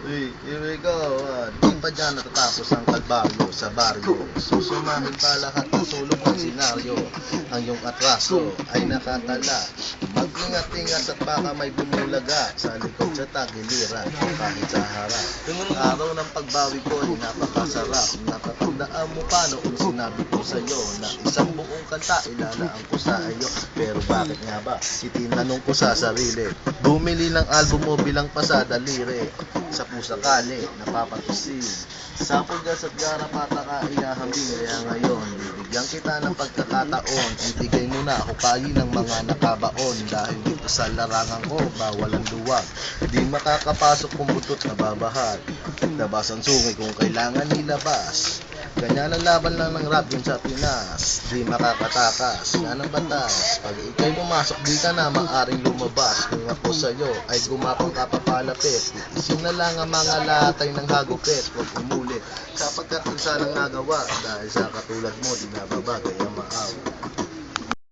Uy, here we go. Di pa dyan natatapos ang kalbaryo sa baryo. Susumahin pa lahat ng sulong ng senaryo. Ang iyong atraso ay nakatala. Mag-ingat-ingat at baka may bumulaga sa likod sa tagiliran o kahit sa harap. Araw ng pagbawi ko ay napakasarap. Natatandaan mo pa noong sinabi ko sa'yo na isang buong kanta ilalaan ko sa iyo. Pero bakit nga ba? Itinanong ko sa sarili. Bumili ng album mo bilang pasada lire. Sa pusakali, napapatusin. Sa pugas at garap at nakaiahambing. Kaya ngayon, bibigyan kita ng pagkakataon. Ibigay mo na ako kayi ng mga nakabaon. Dahil dito sa larangan ko, bawal ang luwag. Di makakapasok kung butot na babahag. Labas ang sungay kung kailangan nilabas. Ganyan ang laban lang ng rap yun sa Pinas. Di makakatakas, yan ang batas. Pag ikaw'y pumasok, di ka na maaring lumabas. Kung ako sa'yo ay gumapang ka papalapit. Isin na lang ang mga latay ng hagupit. Huwag umulit, sapagkat kung sanang nagawa. Dahil sa katulad mo, di nababagay ang maawa.